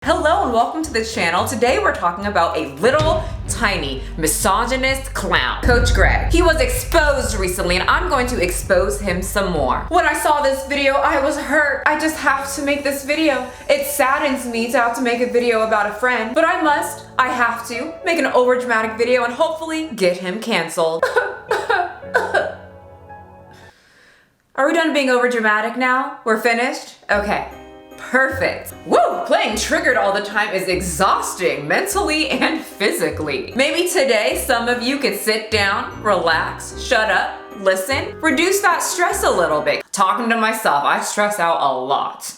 Hello and welcome to the channel. Today we're talking about a little tiny misogynist clown, Coach Greg. He was exposed recently and I'm going to expose him some more. When I saw this video, I was hurt. I just have to make this video. It saddens me to have to make a video about a friend, but I have to make an overdramatic video and hopefully get him canceled. Are we done being overdramatic now? We're finished? Okay. Perfect. Woo! Playing triggered all the time is exhausting, mentally and physically. Maybe today some of you could sit down, relax, shut up, listen, reduce that stress a little bit. Talking to myself, I stress out a lot.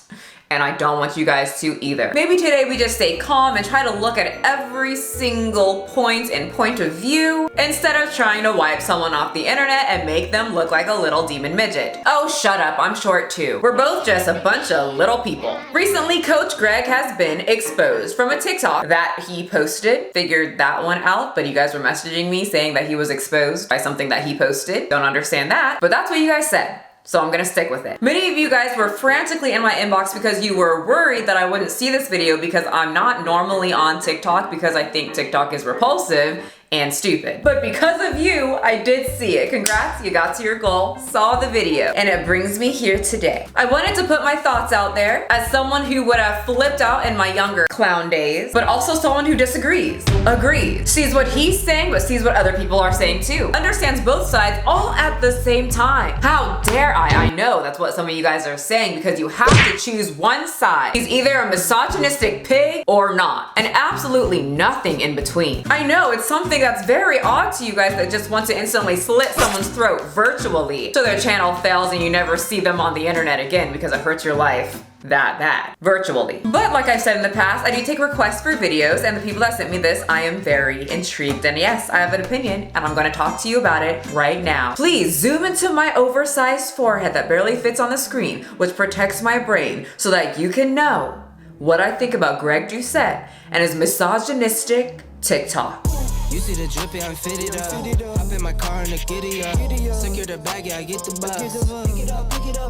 And I don't want you guys to either. Maybe today we just stay calm and try to look at every single point and point of view instead of trying to wipe someone off the internet and make them look like a little demon midget. Oh, shut up, I'm short too. We're both just a bunch of little people. Recently, Coach Greg has been exposed from a TikTok that he posted. Figured that one out, but you guys were messaging me saying that he was exposed by something that he posted. Don't understand that, but that's what you guys said. So I'm gonna stick with it. Many of you guys were frantically in my inbox because you were worried that I wouldn't see this video because I'm not normally on TikTok because I think TikTok is repulsive and stupid. But because of you, I did see it. Congrats, you got to your goal, saw the video, and it brings me here today. I wanted to put my thoughts out there as someone who would have flipped out in my younger clown days, but also someone who disagrees, agrees, sees what he's saying, but sees what other people are saying too, understands both sides all at the same time. How dare I? I know that's what some of you guys are saying because you have to choose one side. He's either a misogynistic pig or not, and absolutely nothing in between. I know it's something that's very odd to you guys that just want to instantly slit someone's throat virtually so their channel fails and you never see them on the internet again because it hurts your life that bad virtually. But like I said in the past, I do take requests for videos, and the people that sent me this, I am very intrigued, and yes, I have an opinion and I'm going to talk to you about it right now. Please zoom into my oversized forehead that barely fits on the screen, which protects my brain so that you can know what I think about Greg Doucette and his misogynistic TikTok. You see the drippy, I'm fitted up. Hop in my car and the giddy up. Secure the bag, yeah, I get the bus.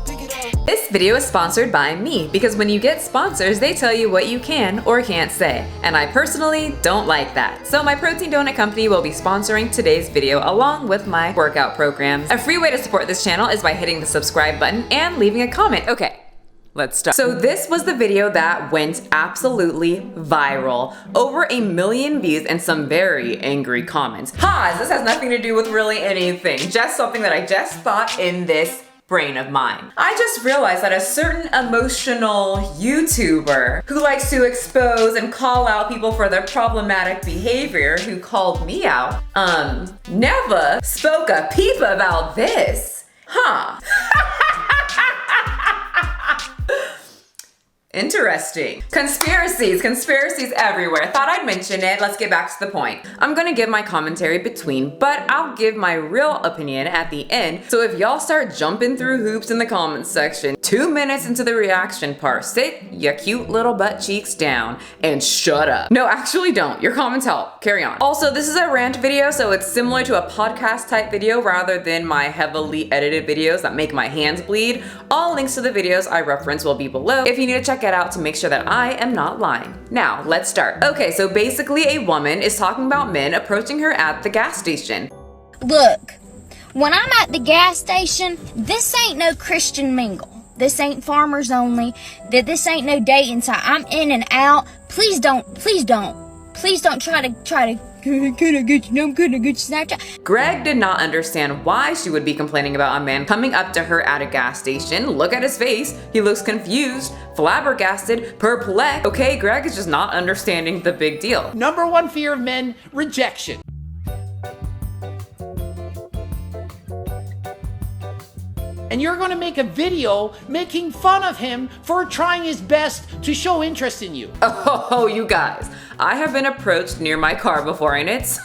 Pick it up. This video is sponsored by me because when you get sponsors, they tell you what you can or can't say. And I personally don't like that. So my protein donut company will be sponsoring today's video along with my workout programs. A free way to support this channel is by hitting the subscribe button and leaving a comment. Okay. Let's start. So this was the video that went absolutely viral. Over 1 million views and some very angry comments. Pause, this has nothing to do with really anything. Just something that I just thought in this brain of mine. I just realized that a certain emotional YouTuber who likes to expose and call out people for their problematic behavior, who called me out, never spoke a peep about this. Huh. Interesting. Conspiracies everywhere. Thought I'd mention it. Let's get back to the point. I'm gonna give my commentary between, but I'll give my real opinion at the end. So if y'all start jumping through hoops in the comments section, 2 minutes into the reaction part, sit your cute little butt cheeks down and shut up. No, actually don't. Your comments help. Carry on. Also, this is a rant video, so it's similar to a podcast type video rather than my heavily edited videos that make my hands bleed. All links to the videos I reference will be below if you need to check it out to make sure that I am not lying. Now, let's start. Okay, so basically a woman is talking about men approaching her at the gas station. Look, when I'm at the gas station, this ain't no Christian mingle. This ain't farmers only. This ain't no dating site. I'm in and out. Please don't try to I'm gonna get you Snapchat. Greg did not understand why she would be complaining about a man coming up to her at a gas station. Look at his face. He looks confused, flabbergasted, perplexed. Okay, Greg is just not understanding the big deal. Number one fear of men, rejection. And you're going to make a video making fun of him for trying his best to show interest in you. Oh, you guys, I have been approached near my car before, and it's...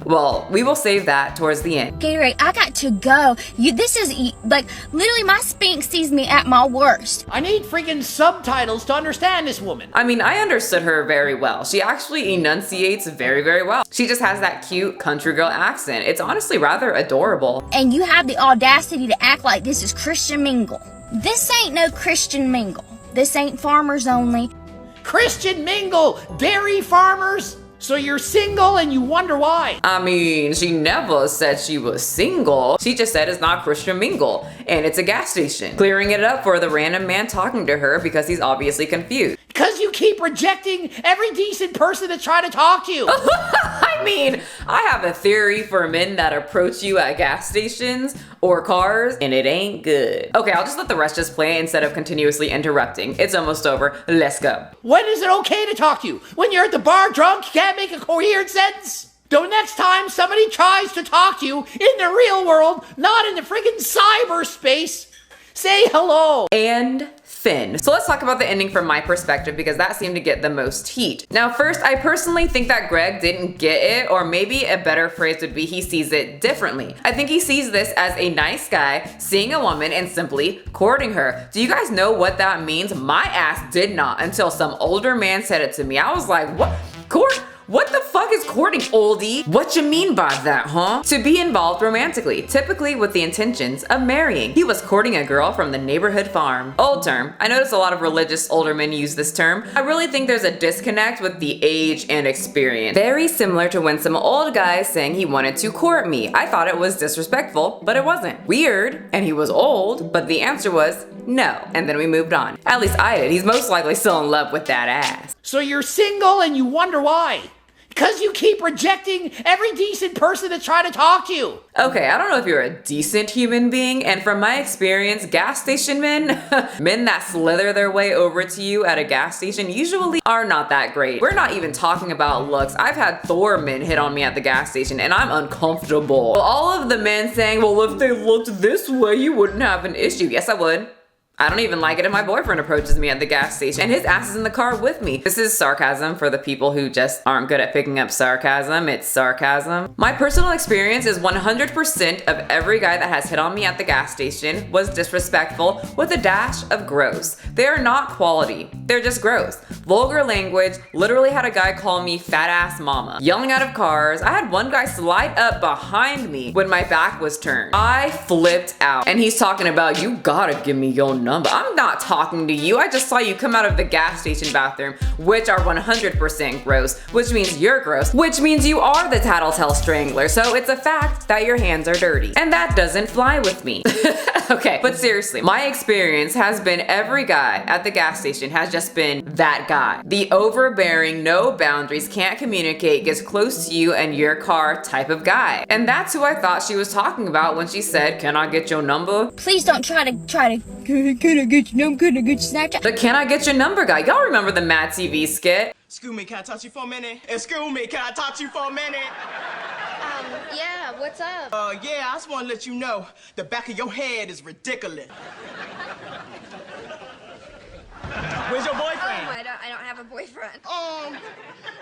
Well, we will save that towards the end. Gary, I got to go. This is like literally my Sphinx sees me at my worst. I need freaking subtitles to understand this woman. I mean, I understood her very well. She actually enunciates very, very well. She just has that cute country girl accent. It's honestly rather adorable. And you have the audacity to act like this is Christian mingle. This ain't no Christian mingle. This ain't farmers only. Christian mingle, dairy farmers. So you're single and you wonder why. I mean, she never said she was single. She just said it's not Christian mingle, and it's a gas station. Clearing it up for the random man talking to her because he's obviously confused. Because you keep rejecting every decent person that try to talk to you. I mean, I have a theory for men that approach you at gas stations or cars, and it ain't good. Okay, I'll just let the rest just play instead of continuously interrupting. It's almost over. Let's go. When is it okay to talk to you? When you're at the bar drunk, can't make a coherent sentence? So next time somebody tries to talk to you in the real world, not in the friggin' cyberspace, say hello. And Finn. So let's talk about the ending from my perspective because that seemed to get the most heat. Now first, I personally think that Greg didn't get it, or maybe a better phrase would be he sees it differently. I think he sees this as a nice guy seeing a woman and simply courting her. Do you guys know what that means? My ass did not until some older man said it to me. I was like, what? Court? What the fuck is courting, oldie? What you mean by that, huh? To be involved romantically, typically with the intentions of marrying. He was courting a girl from the neighborhood farm. Old term. I notice a lot of religious older men use this term. I really think there's a disconnect with the age and experience. Very similar to when some old guy is saying he wanted to court me. I thought it was disrespectful, but it wasn't. Weird, and he was old, but the answer was no. And then we moved on. At least I did. He's most likely still in love with that ass. So you're single and you wonder why. Because you keep rejecting every decent person that try to talk to you. Okay, I don't know if you're a decent human being, and from my experience, gas station men, men that slither their way over to you at a gas station usually are not that great. We're not even talking about looks. I've had Thor men hit on me at the gas station and I'm uncomfortable. All of the men saying, well, if they looked this way, you wouldn't have an issue. Yes, I would. I don't even like it if my boyfriend approaches me at the gas station and his ass is in the car with me. This is sarcasm for the people who just aren't good at picking up sarcasm. It's sarcasm. My personal experience is 100% of every guy that has hit on me at the gas station was disrespectful with a dash of gross. They are not quality. They're just gross. Vulgar language. Literally had a guy call me fat ass mama. Yelling out of cars. I had one guy slide up behind me when my back was turned. I flipped out and he's talking about, you gotta give me your number. I'm not talking to you. I just saw you come out of the gas station bathroom, which are 100% gross, which means you're gross, which means you are the tattletale strangler. So it's a fact that your hands are dirty. And that doesn't fly with me. Okay, but seriously, my experience has been every guy at the gas station has just been that guy. The overbearing, no boundaries, can't communicate, gets close to you and your car type of guy. And that's who I thought she was talking about when she said, can I get your number? Please don't try to can I get your number? Can I get your Snapchat? The can I get your number guy. Y'all remember the Mad TV skit? Excuse me, can I talk to you for a minute? Excuse me, can I talk to you for a minute? Yeah, what's up? Yeah, I just want to let you know, the back of your head is ridiculous. Where's your boyfriend? I don't have a boyfriend. I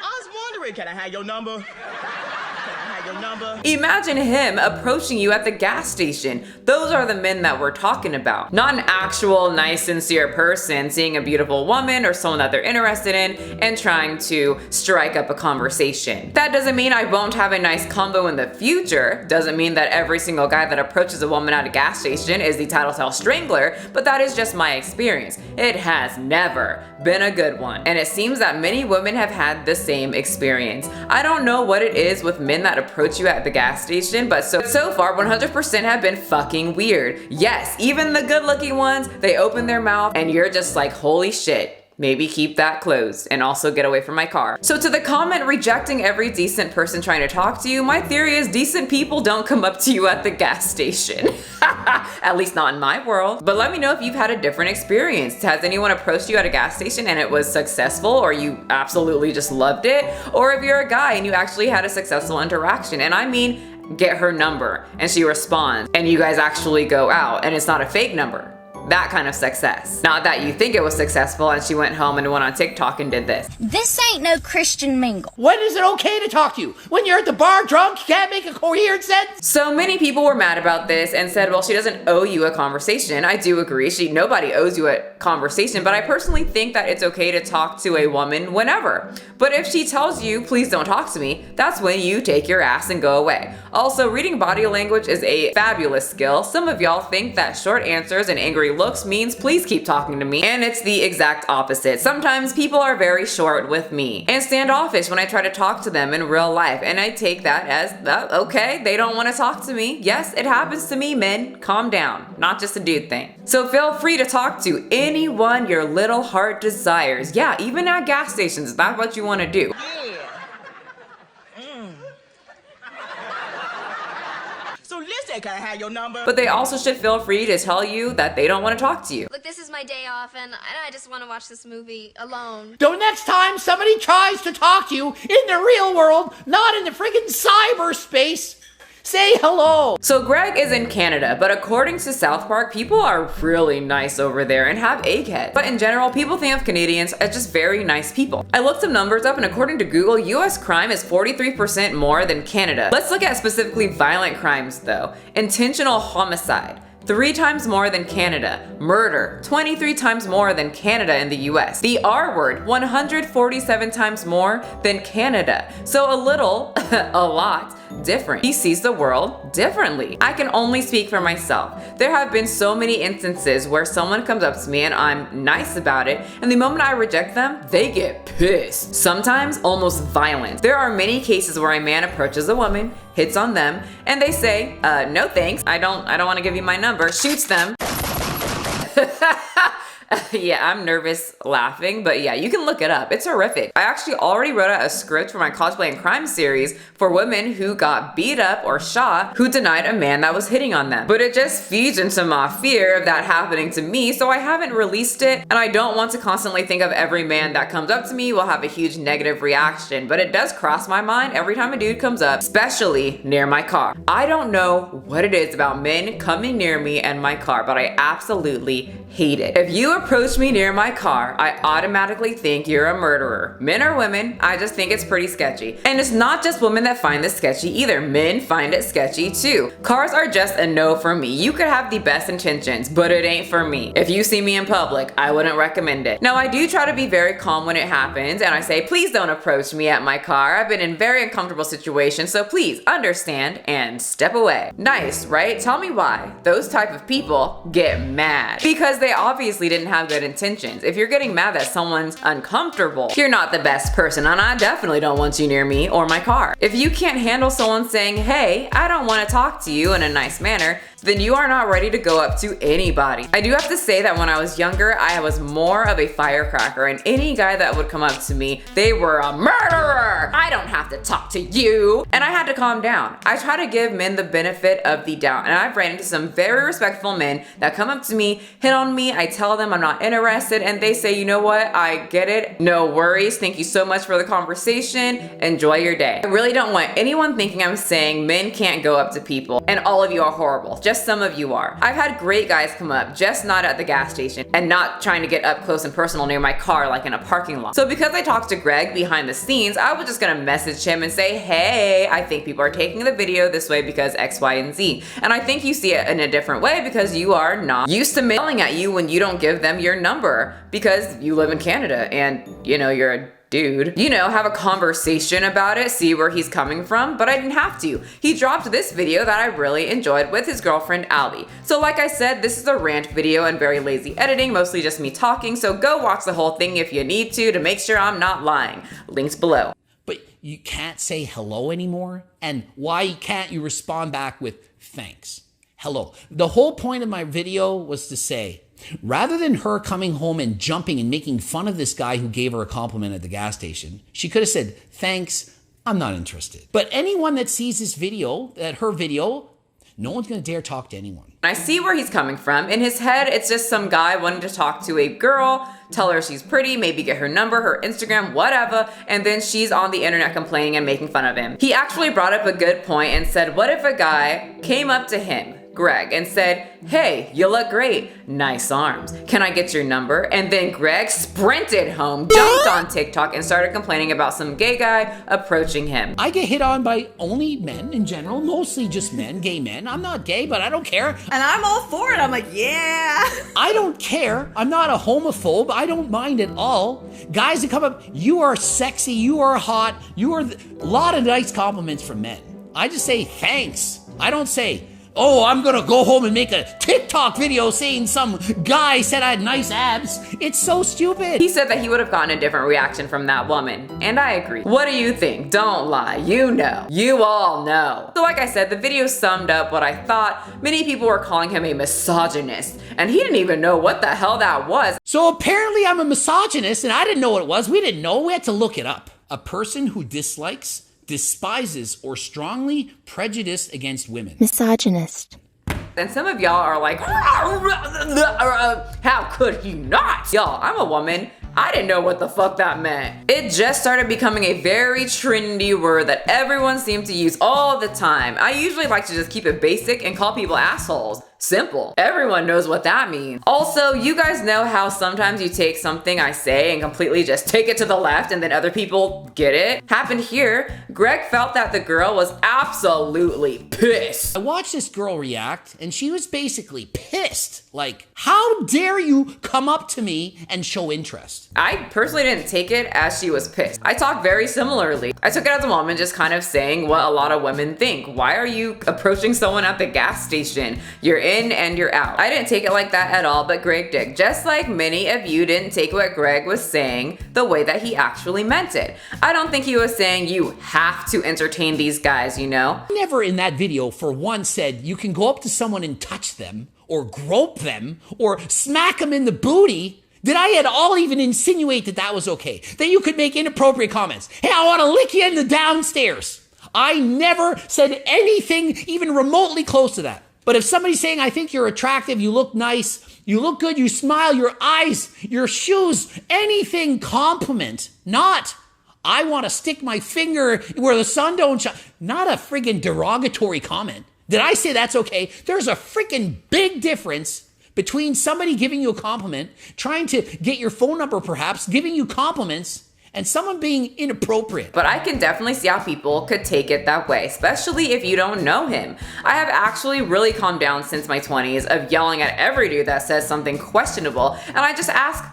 was wondering, can I have your number? Can I have your number? Imagine him approaching you at the gas station. Those are the men that we're talking about. Not an actual nice, sincere person seeing a beautiful woman or someone that they're interested in and trying to strike up a conversation. That doesn't mean I won't have a nice combo in the future. Doesn't mean that every single guy that approaches a woman at a gas station is the tattletale strangler, but that is just my experience. It has never been a good one. And it seems that many women have had the same experience. I don't know what it is with men that approach you at the gas station, but so far 100% have been fucking weird. Yes, even the good looking ones, they open their mouth and you're just like, holy shit. Maybe keep that closed and also get away from my car. So to the comment rejecting every decent person trying to talk to you, my theory is decent people don't come up to you at the gas station. At least not in my world. But let me know if you've had a different experience. Has anyone approached you at a gas station and it was successful, or you absolutely just loved it? Or if you're a guy and you actually had a successful interaction, and I mean get her number and she responds and you guys actually go out and it's not a fake number. That kind of success. Not that you think it was successful and she went home and went on TikTok and did this. This ain't no Christian mingle. When is it okay to talk to you? When you're at the bar drunk, you can't make a coherent sentence? So many people were mad about this and said, well, she doesn't owe you a conversation. I do agree. Nobody owes you a conversation, but I personally think that it's okay to talk to a woman whenever. But if she tells you, please don't talk to me, that's when you take your ass and go away. Also, reading body language is a fabulous skill. Some of y'all think that short answers and angry looks means please keep talking to me. And it's the exact opposite. Sometimes people are very short with me and standoffish when I try to talk to them in real life. And I take that as, okay, they don't want to talk to me. Yes, it happens to me, men. Calm down. Not just a dude thing. So feel free to talk to anyone your little heart desires. Yeah, even at gas stations, if that's what you want to do. So listen, can I have your number? But they also should feel free to tell you that they don't want to talk to you. Look, this is my day off, and I just want to watch this movie alone. So next time somebody tries to talk to you in the real world, not in the friggin' cyberspace, say hello. So Greg is in Canada, but according to South Park, people are really nice over there and have eggheads. But in general, people think of Canadians as just very nice people. I looked some numbers up, and according to Google, US crime is 43% more than Canada. Let's look at specifically violent crimes though. Intentional homicide, 3 times more than Canada. Murder, 23 times more than Canada in the US. The R word, 147 times more than Canada. So a little, a lot, different. He sees the world differently. I can only speak for myself. There have been so many instances where someone comes up to me and I'm nice about it, and the moment I reject them, they get pissed. Sometimes almost violent. There are many cases where a man approaches a woman, hits on them, and they say, no thanks, I don't want to give you my number, shoots them. Yeah, I'm nervous laughing, but yeah, you can look it up. It's horrific. I actually already wrote out a script for my cosplay and crime series for women who got beat up or shot who denied a man that was hitting on them. But it just feeds into my fear of that happening to me, so I haven't released it, and I don't want to constantly think of every man that comes up to me will have a huge negative reaction, but it does cross my mind every time a dude comes up, especially near my car. I don't know what it is about men coming near me and my car, but I absolutely hate it. If you approach me near my car, I automatically think you're a murderer. Men or women, I just think it's pretty sketchy. And it's not just women that find this sketchy either. Men find it sketchy too. Cars are just a no for me. You could have the best intentions, but it ain't for me. If you see me in public, I wouldn't recommend it. Now, I do try to be very calm when it happens, and I say, please don't approach me at my car. I've been in very uncomfortable situations, so please understand and step away. Nice, right? Tell me why those type of people get mad. Because they obviously didn't have good intentions. If you're getting mad that someone's uncomfortable, you're not the best person, and I definitely don't want you near me or my car. If you can't handle someone saying, hey, I don't want to talk to you in a nice manner, then you are not ready to go up to anybody. I do have to say that when I was younger, I was more of a firecracker, and any guy that would come up to me, they were a murderer. I don't have to talk to you. And I had to calm down. I try to give men the benefit of the doubt, and I've ran into some very respectful men that come up to me, hit on me, I tell them I'm not interested, and they say, you know what, I get it, no worries, thank you so much for the conversation, enjoy your day. I really don't want anyone thinking I'm saying men can't go up to people, and all of you are horrible. Just some of you are. I've had great guys come up, just not at the gas station, and not trying to get up close and personal near my car like in a parking lot. So because I talked to Greg behind the scenes, I was just gonna message him and say, hey, I think people are taking the video this way because X, Y, and Z. And I think you see it in a different way because you are not used to men yelling at you when you don't give them your number because you live in Canada and, you know, you're a dude. You know, have a conversation about it, see where he's coming from, but I didn't have to. He dropped this video that I really enjoyed with his girlfriend, Allie. So like I said, this is a rant video and very lazy editing, mostly just me talking, so go watch the whole thing if you need to make sure I'm not lying. Links below. But you can't say hello anymore? And why can't you respond back with thanks? Hello. The whole point of my video was to say, rather than her coming home and jumping and making fun of this guy who gave her a compliment at the gas station, she could have said, thanks, I'm not interested. But anyone that sees this video, her video, no one's gonna dare talk to anyone. I see where he's coming from. In his head, it's just some guy wanting to talk to a girl, tell her she's pretty, maybe get her number, her Instagram, whatever, and then she's on the internet complaining and making fun of him. He actually brought up a good point and said, what if a guy came up to him, Greg, and said, hey, you look great, nice arms, can I get your number? And then Greg sprinted home, jumped on TikTok, and started complaining about some gay guy approaching him. I get hit on by only men in general, mostly just men, gay men. I'm not gay, but I don't care. And I'm all for it. I'm like, yeah. I don't care. I'm not a homophobe. I don't mind at all. Guys that come up, you are sexy, you are hot, you are a lot of nice compliments from men. I just say thanks. I don't say, Oh, I'm gonna go home and make a TikTok video saying some guy said I had nice abs. It's so stupid. He said that he would have gotten a different reaction from that woman, and I agree. What do you think? Don't lie, you know. You all know. So like I said, the video summed up what I thought. Many people were calling him a misogynist, and he didn't even know what the hell that was. So apparently I'm a misogynist and I didn't know what it was. We didn't know, we had to look it up. A person who dislikes, despises, or strongly prejudiced against women. Misogynist. And some of y'all are like, how could he not? Y'all, I'm a woman. I didn't know what the fuck that meant. It just started becoming a very trendy word that everyone seemed to use all the time. I usually like to just keep it basic and call people assholes. Simple. Everyone knows what that means. Also, you guys know how sometimes you take something I say and completely just take it to the left and then other people get it? Happened here. Greg felt that the girl was absolutely pissed. I watched this girl react and she was basically pissed. Like, how dare you come up to me and show interest? I personally didn't take it as she was pissed. I talk very similarly. I took it as a woman just kind of saying what a lot of women think. Why are you approaching someone at the gas station? You're in and you're out. I didn't take it like that at all, but Greg did. Just like many of you didn't take what Greg was saying the way that he actually meant it. I don't think he was saying you have to entertain these guys, you know? Never in that video for once said you can go up to someone and touch them or grope them or smack them in the booty. Did I at all even insinuate that that was okay? That you could make inappropriate comments? Hey, I want to lick you in the downstairs. I never said anything even remotely close to that. But if somebody's saying, I think you're attractive, you look nice, you look good, you smile, your eyes, your shoes, anything compliment, not, I want to stick my finger where the sun don't shine, not a friggin' derogatory comment. Did I say that's okay? There's a freaking big difference between somebody giving you a compliment, trying to get your phone number perhaps, giving you compliments, and someone being inappropriate. But I can definitely see how people could take it that way, especially if you don't know him. I have actually really calmed down since my 20s of yelling at every dude that says something questionable, and I just ask,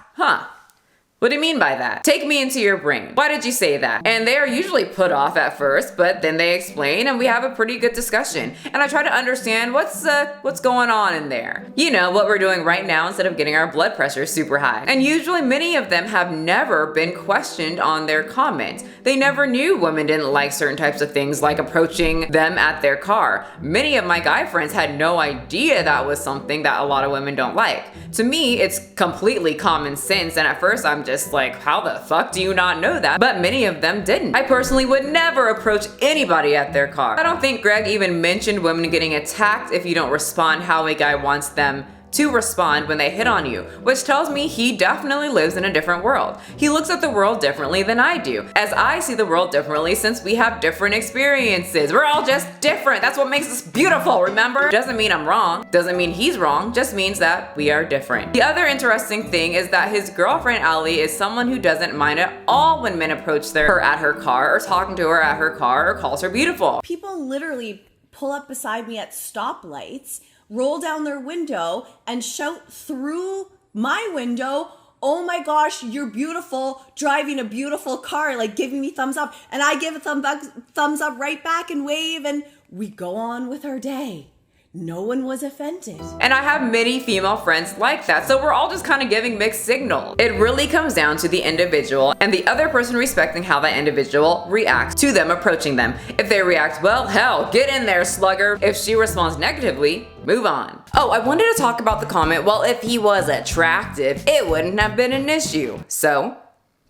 what do you mean by that? Take me into your brain. Why did you say that? And they are usually put off at first, but then they explain and we have a pretty good discussion. And I try to understand what's going on in there. You know, what we're doing right now instead of getting our blood pressure super high. And usually many of them have never been questioned on their comments. They never knew women didn't like certain types of things like approaching them at their car. Many of my guy friends had no idea that was something that a lot of women don't like. To me, it's completely common sense, and at first I'm just like, how the fuck do you not know that? But many of them didn't. I personally would never approach anybody at their car. I don't think Greg even mentioned women getting attacked if you don't respond how a guy wants them to respond when they hit on you, which tells me he definitely lives in a different world. He looks at the world differently than I do, as I see the world differently since we have different experiences. We're all just different. That's what makes us beautiful, remember? Doesn't mean I'm wrong, doesn't mean he's wrong, just means that we are different. The other interesting thing is that his girlfriend Allie is someone who doesn't mind at all when men approach her at her car or talking to her at her car or calls her beautiful. People literally pull up beside me at stoplights, roll down their window and shout through my window, oh my gosh, you're beautiful, driving a beautiful car, like giving me thumbs up. And I give a thumbs up right back and wave, and we go on with our day. No one was offended. And I have many female friends like that, so we're all just kind of giving mixed signals. It really comes down to the individual and the other person respecting how that individual reacts to them approaching them. If they react, well, hell, get in there, slugger. If she responds negatively, move on. Oh, I wanted to talk about the comment, well, if he was attractive, it wouldn't have been an issue. So,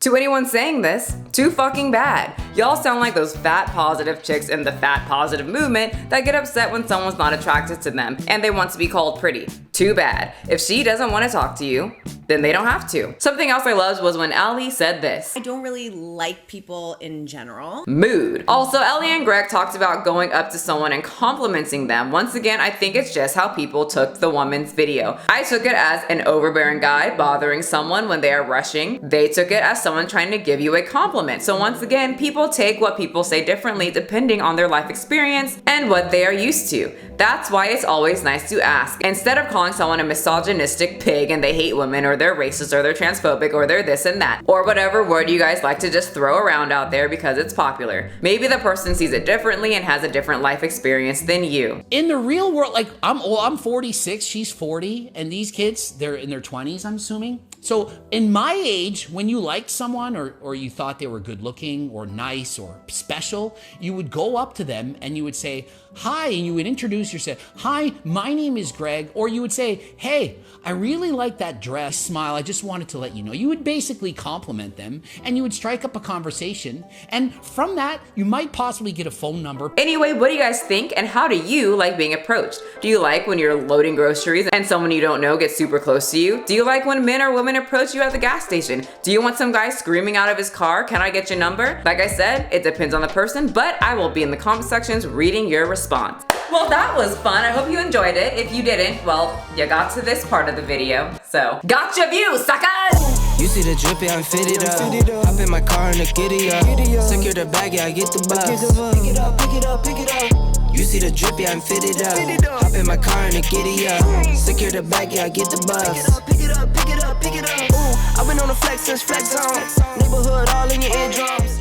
to anyone saying this, too fucking bad. Y'all sound like those fat positive chicks in the fat positive movement that get upset when someone's not attracted to them and they want to be called pretty. Too bad. If she doesn't want to talk to you, then they don't have to. Something else I loved was when Allie said this. I don't really like people in general. Mood. Also, Ellie and Greg talked about going up to someone and complimenting them. Once again, I think it's just how people took the woman's video. I took it as an overbearing guy bothering someone when they are rushing. They took it as someone trying to give you a compliment. So once again, people take what people say differently depending on their life experience and what they are used to. That's why it's always nice to ask. Instead of calling calling someone a misogynistic pig and they hate women, or they're racist, or they're transphobic, or they're this and that, or whatever word you guys like to just throw around out there because it's popular. Maybe the person sees it differently and has a different life experience than you. In the real world, like I'm 46, she's 40, and these kids, they're in their 20s, I'm assuming. So in my age, when you liked someone or you thought they were good looking or nice or special, you would go up to them and you would say, hi, and you would introduce yourself. Hi, my name is Greg. Or you would say, hey, I really like that dress. Smile, I just wanted to let you know. You would basically compliment them and you would strike up a conversation. And from that, you might possibly get a phone number. Anyway, what do you guys think, and how do you like being approached? Do you like when you're loading groceries and someone you don't know gets super close to you? Do you like when men or women approach you at the gas station? Do you want some guy screaming out of his car, can I get your number? Like I said, it depends on the person, but I will be in the comment sections reading your response. Well, that was fun. I hope you enjoyed it. If you didn't, well, you got to this part of the video. So, gotcha view, suckers! You see the drippy, I'm fitted up. Hop in my car and I giddy up. Secure the bag, yeah, I get the bus. Pick it up, pick it up, pick it up. You see the drippy, I'm fitted up. Hop in my car and I giddy up. Secure the bag, yeah, I get the bus. Pick it up, pick it up, pick it up, pick it up. Ooh, I've been on the flex since flex on. Neighborhood all in your eardrums.